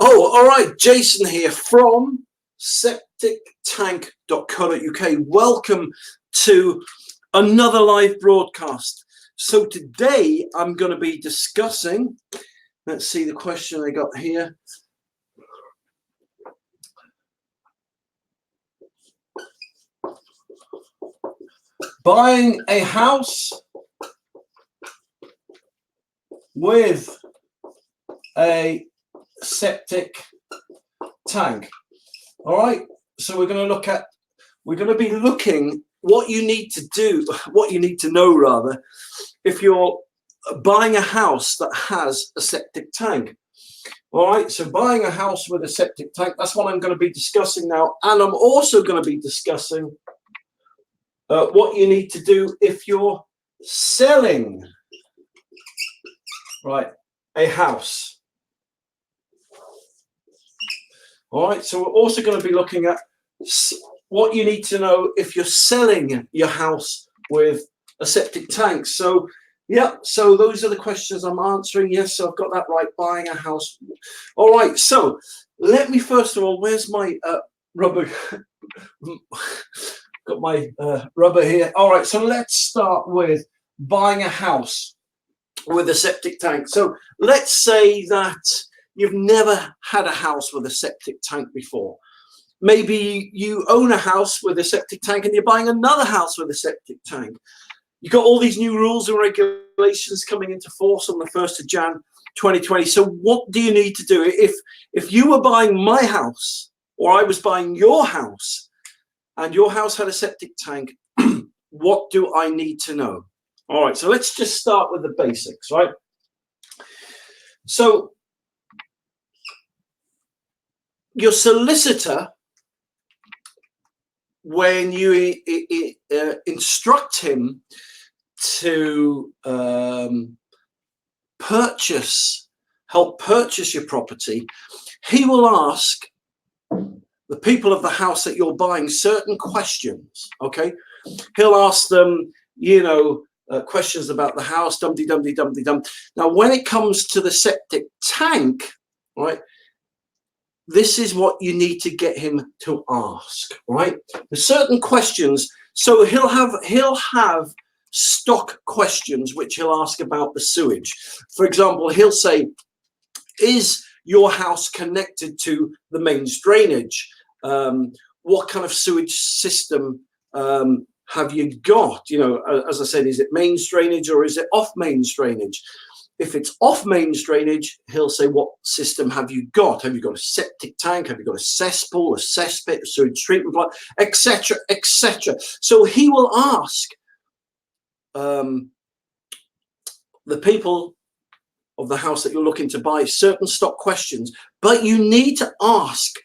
Oh, all right. Jason here from septictank.co.uk. Welcome to another live broadcast. So today I'm going to be discussing, let's see the question I got here. Buying a house with a septic tank. All right, so we're going to be looking what you need to do, what you need to know rather, if you're buying a house that has a septic tank. All right, so buying a house with a septic tank, that's what I'm going to be discussing now. And I'm also going to be discussing what you need to do if you're selling, right, a house. All right, so we're also going to be looking at what you need to know if you're selling your house with a septic tank. So, yeah, so those are the questions I'm answering. Yes, so I've got that right, buying a house. All right, so let me first of all, where's my rubber? Got my rubber here. All right, so let's start with buying a house with a septic tank. So let's say that you've never had a house with a septic tank before. Maybe you own a house with a septic tank and you're buying another house with a septic tank. You've got all these new rules and regulations coming into force on the 1st of Jan 2020. So what do you need to do? If you were buying my house or I was buying your house and your house had a septic tank, what do I need to know? All right, so let's just start with the basics, right? So your solicitor, when you instruct him to help purchase your property, he will ask the people of the house that you're buying certain questions, okay? He'll ask them, you know, questions about the house, dum-de-dum-de-dum-de-dum. Now, when it comes to the septic tank, right, this is what you need to get him to ask, right? There's certain questions. So he'll have stock questions which he'll ask about the sewage. For example, he'll say, is your house connected to the mains drainage? What kind of sewage system have you got? You know, as I said, is it mains drainage or is it off mains drainage? If it's off mains drainage, he'll say, what system have you got? Have you got a septic tank? Have you got a cesspool, a cesspit, a sewage treatment plant, etc., etc.? So he will ask the people of the house that you're looking to buy certain stock questions, but you need to ask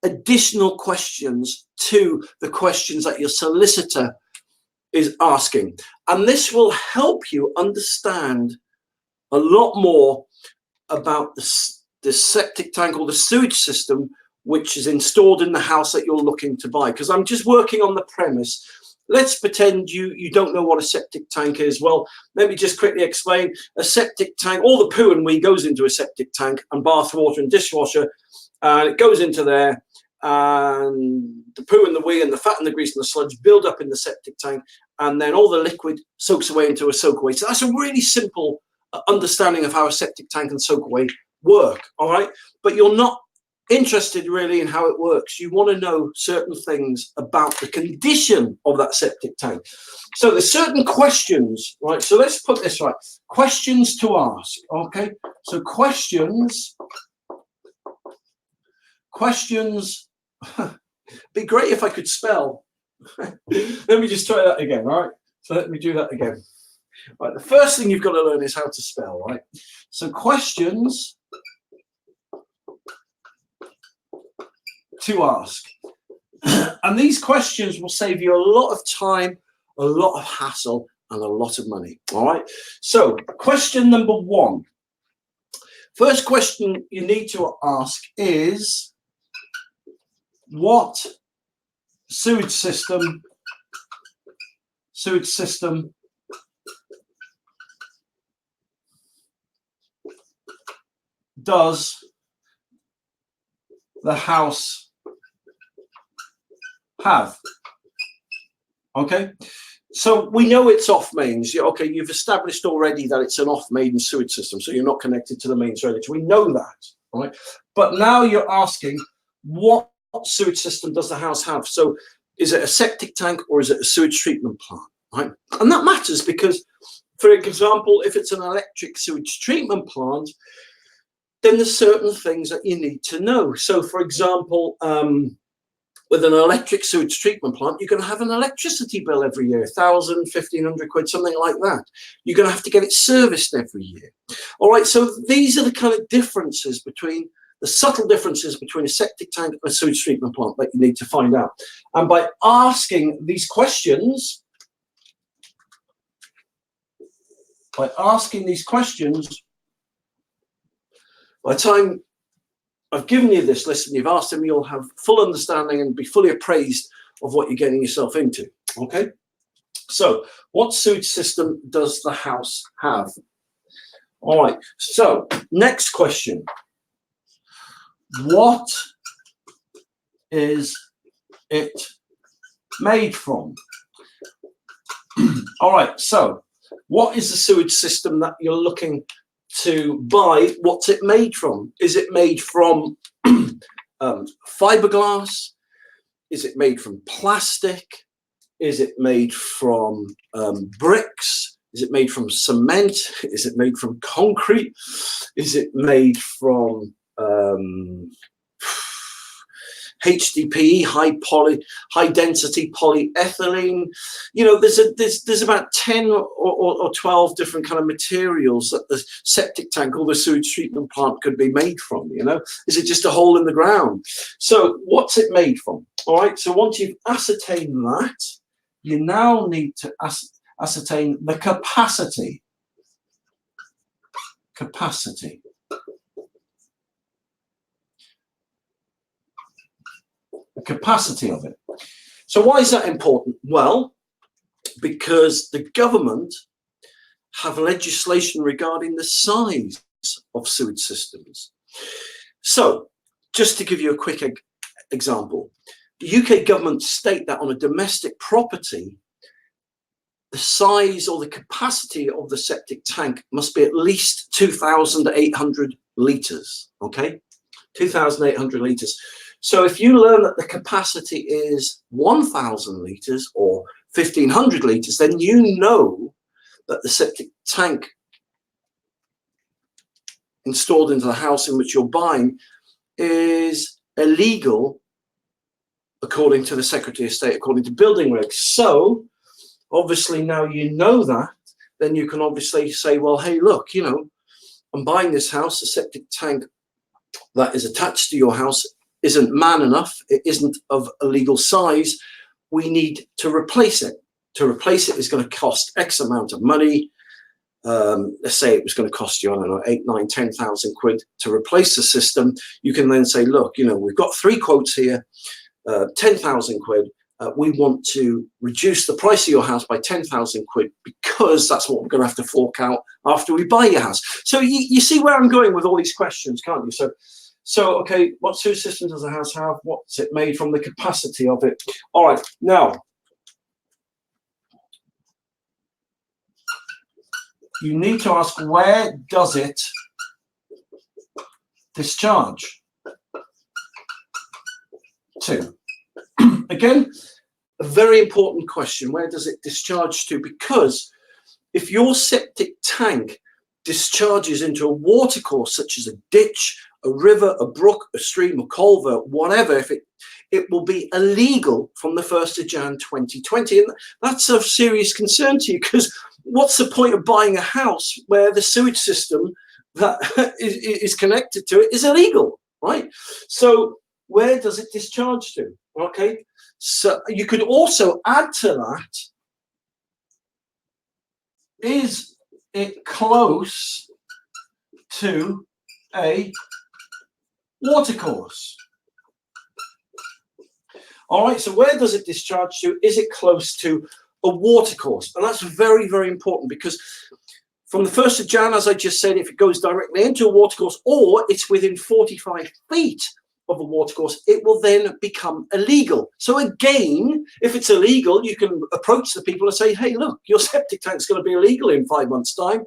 additional questions to the questions that your solicitor is asking. And this will help you understand a lot more about the septic tank or the sewage system which is installed in the house that you're looking to buy. Because I'm just working on the premise. Let's pretend you don't know what a septic tank is. Well, let me just quickly explain. A septic tank, all the poo and wee goes into a septic tank, and bath water and dishwasher, and it goes into there, and the poo and the wee and the fat and the grease and the sludge build up in the septic tank, and then all the liquid soaks away into a soakaway. So that's a really simple understanding of how a septic tank and soakaway work, all right? But you're not interested really in how it works. You want to know certain things about the condition of that septic tank. So there's certain questions, right? So let's put this right. Questions to ask, okay? So questions, be great if I could spell. Let me just try that again, all right? So let me do that again. Right, the first thing you've got to learn is how to spell, right? So questions to ask. And these questions will save you a lot of time, a lot of hassle, and a lot of money, all right? So question number one. First question you need to ask is, what sewage system does the house have? Okay, so we know it's off mains. Okay, you've established already that it's an off main sewage system, so you're not connected to the main drainage. We know that, right? But now you're asking, what sewage system does the house have? So is it a septic tank or is it a sewage treatment plant, right? And that matters because, for example, if it's an electric sewage treatment plant, then there's certain things that you need to know. So, for example, with an electric sewage treatment plant, you're going to have an electricity bill every year, 1,000, 1,500 quid, something like that. You're going to have to get it serviced every year. All right, so these are the kind of differences between, the subtle differences between a septic tank and a sewage treatment plant that you need to find out. And by asking these questions, by the time I've given you this list and you've asked them, you'll have full understanding and be fully appraised of what you're getting yourself into. Okay, so what sewage system does the house have? All right, so next question. What is it made from? All right, so what is the sewage system that you're looking to buy? What's it made from? Is it made from fiberglass? Is it made from plastic? Is it made from bricks? Is it made from cement? Is it made from concrete? Is it made from HDPE, high density polyethylene? You know, there's about 10 or 12 different kind of materials that the septic tank or the sewage treatment plant could be made from. You know, is it just a hole in the ground? So what's it made from? All right, so once you've ascertained that, you now need to ascertain the capacity. The capacity of it. So why is that important? Well, because the government have legislation regarding the size of sewage systems. So just to give you a quick example, the UK government state that on a domestic property, the size or the capacity of the septic tank must be at least 2,800 litres, okay? 2,800 litres. So if you learn that the capacity is 1,000 litres or 1,500 litres, then you know that the septic tank installed into the house in which you're buying is illegal according to the Secretary of State, according to building regs. So obviously now you know that, then you can obviously say, well, hey, look, you know, I'm buying this house, the septic tank that is attached to your house isn't man enough, it isn't of a legal size, we need to replace it. To replace it is going to cost X amount of money. Let's say it was going to cost you, I don't know, 8, 9, 10,000 quid to replace the system. You can then say, look, you know, we've got 3 quotes here, 10,000 quid. We want to reduce the price of your house by 10,000 quid because that's what we're going to have to fork out after we buy your house. So you see where I'm going with all these questions, can't you? So, okay, what sewage system does the house have? What's it made from? The capacity of it. All right, now, you need to ask, where does it discharge to? Again, a very important question. Where does it discharge to? Because if your septic tank discharges into a watercourse, such as a ditch, a river, a brook, a stream, a culvert, whatever, if it will be illegal from the 1st of Jan 2020. And that's of serious concern to you, because what's the point of buying a house where the sewage system that is connected to it is illegal, right? So where does it discharge to? Okay, so you could also add to that, is it close to a watercourse? All right, so where does it discharge to? Is it close to a watercourse? And that's very, very important, because from the 1st of Jan, as I just said, if it goes directly into a watercourse or it's within 45 feet of a watercourse, it will then become illegal. So again, if it's illegal, you can approach the people and say, hey, look, your septic tank's going to be illegal in 5 months' time.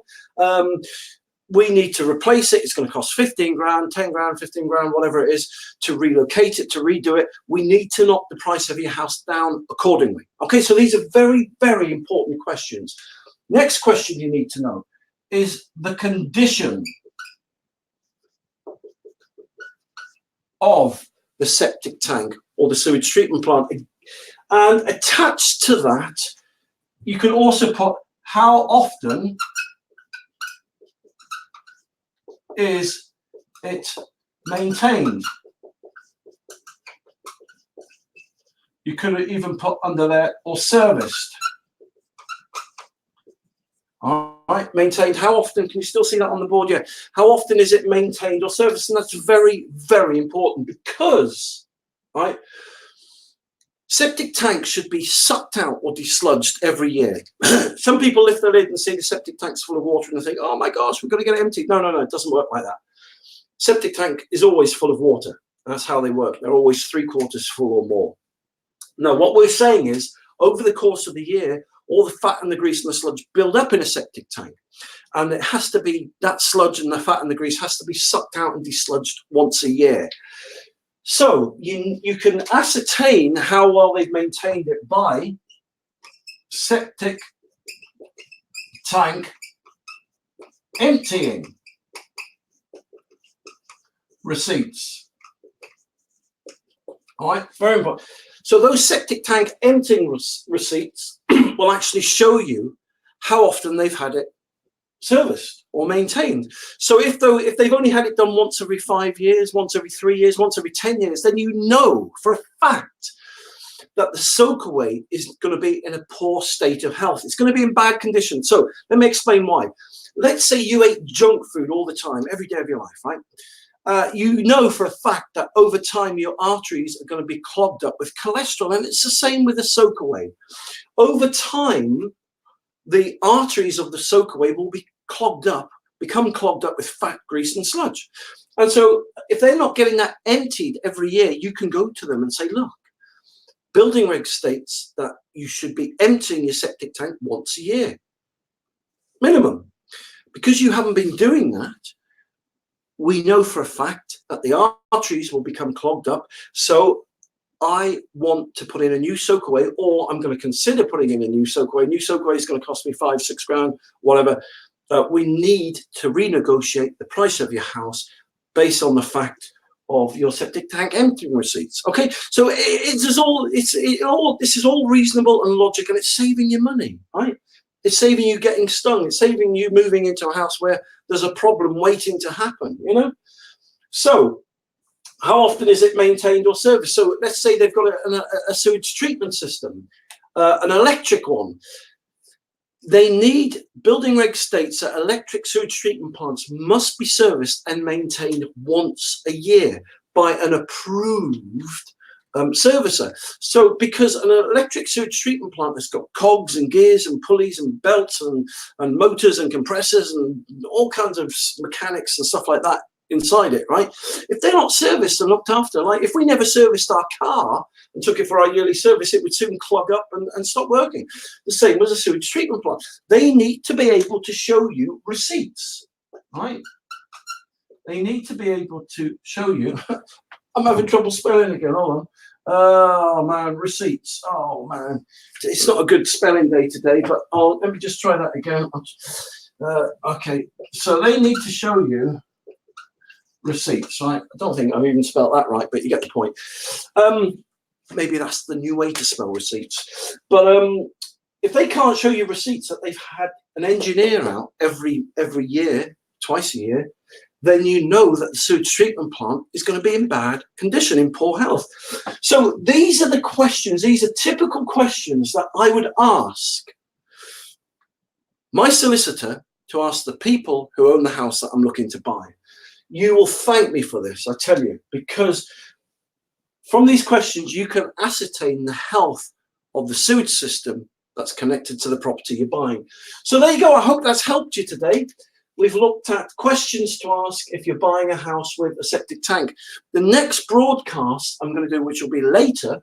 We need to replace it. It's going to cost 15 grand, 10 grand, 15 grand, whatever it is, to relocate it, to redo it. We need to knock the price of your house down accordingly. Okay, so these are very, very important questions. Next question you need to know is the condition of the septic tank or the sewage treatment plant. And attached to that, you can also put how often is it maintained. You could even put under there or serviced. All right, maintained. How often? Can you still see that on the board? Yeah. How often is it maintained or serviced? And that's very, very important because, right, septic tanks should be sucked out or desludged every year. Some people lift their lid and see the septic tank's full of water and they think, oh my gosh, we've got to get it emptied. No, no, no, it doesn't work like that. Septic tank is always full of water. That's how they work. They're always 3/4 full or more. Now, what we're saying is over the course of the year, all the fat and the grease and the sludge build up in a septic tank. And it has to be, that sludge and the fat and the grease has to be sucked out and desludged once a year. So you can ascertain how well they've maintained it by septic tank emptying receipts. All right, very important. So those septic tank emptying receipts will actually show you how often they've had it serviced or maintained. So if they've only had it done once every 5 years, once every 3 years, once every 10 years, then you know for a fact that the soakaway is going to be in a poor state of health. It's going to be in bad condition. So let me explain why. Let's say you ate junk food all the time, every day of your life, right? You know for a fact that over time your arteries are going to be clogged up with cholesterol, and it's the same with the soakaway. Over time, the arteries of the soakaway will be become clogged up with fat, grease, and sludge. And so if they're not getting that emptied every year, you can go to them and say, look, building reg states that you should be emptying your septic tank once a year, minimum. Because you haven't been doing that, we know for a fact that the arteries will become clogged up. So I want to put in a new soakaway, or I'm going to consider putting in a new soakaway. New soakaway is going to cost me 5, 6 grand, whatever. We need to renegotiate the price of your house based on the fact of your septic tank emptying receipts. Okay, so this is all reasonable and logic, and it's saving you money, right? It's saving you getting stung. It's saving you moving into a house where there's a problem waiting to happen, you know? So how often is it maintained or serviced? So let's say they've got a sewage treatment system, an electric one. They need, building reg states that electric sewage treatment plants must be serviced and maintained once a year by an approved servicer. So because an electric sewage treatment plant has got cogs and gears and pulleys and belts and motors and compressors and all kinds of mechanics and stuff like that inside it, right? If they're not serviced and looked after, like if we never serviced our car and took it for our yearly service, it would soon clog up and stop working. The same as a sewage treatment plant. They need to be able to show you receipts, right? They need to be able to show you. I'm having trouble spelling again, hold on. Oh man, receipts. Oh man, it's not a good spelling day today, but let me just try that again. Okay, so they need to show you receipts, right? I don't think I've even spelled that right, but you get the point. Maybe that's the new way to spell receipts. But if they can't show you receipts that they've had an engineer out every year, twice a year, then you know that the sewage treatment plant is going to be in bad condition, in poor health. So these are the questions, these are typical questions that I would ask my solicitor to ask the people who own the house that I'm looking to buy. You will thank me for this, I tell you, because from these questions, you can ascertain the health of the sewage system that's connected to the property you're buying. So there you go. I hope that's helped you today. we've looked at questions to ask if you're buying a house with a septic tank. The next broadcast I'm going to do, which will be later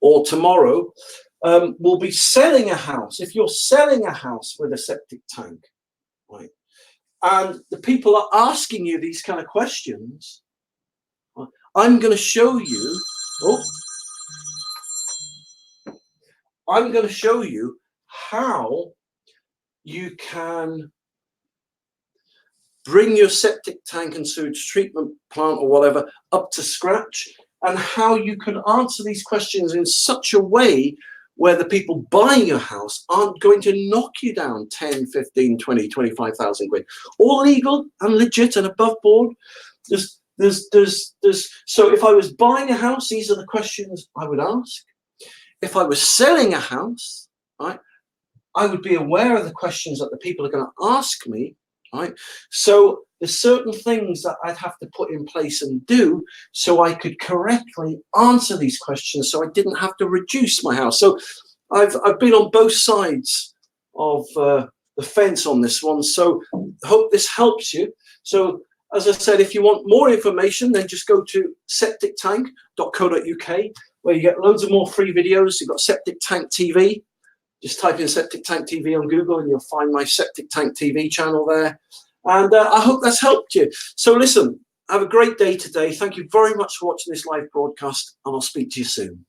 or tomorrow, will be selling a house. If you're selling a house with a septic tank, right, and the people are asking you these kind of questions, I'm going to show you, I'm going to show you how you can bring your septic tank and sewage treatment plant or whatever up to scratch, and how you can answer these questions in such a way where the people buying your house aren't going to knock you down 10, 15, 20, 25,000 quid. All legal and legit and above board. So if I was buying a house, these are the questions I would ask. If I was selling a house, right, I would be aware of the questions that the people are going to ask me, right? So there's certain things that I'd have to put in place and do so I could correctly answer these questions, so I didn't have to reduce my house. So I've been on both sides of the fence on this one. So I hope this helps you. So as I said, if you want more information, then just go to septictank.co.uk, where you get loads of more free videos. You've got Septic Tank TV. Just type in Septic Tank TV on Google and you'll find my Septic Tank TV channel there. And I hope that's helped you. So listen, have a great day today. Thank you very much for watching this live broadcast, and I'll speak to you soon.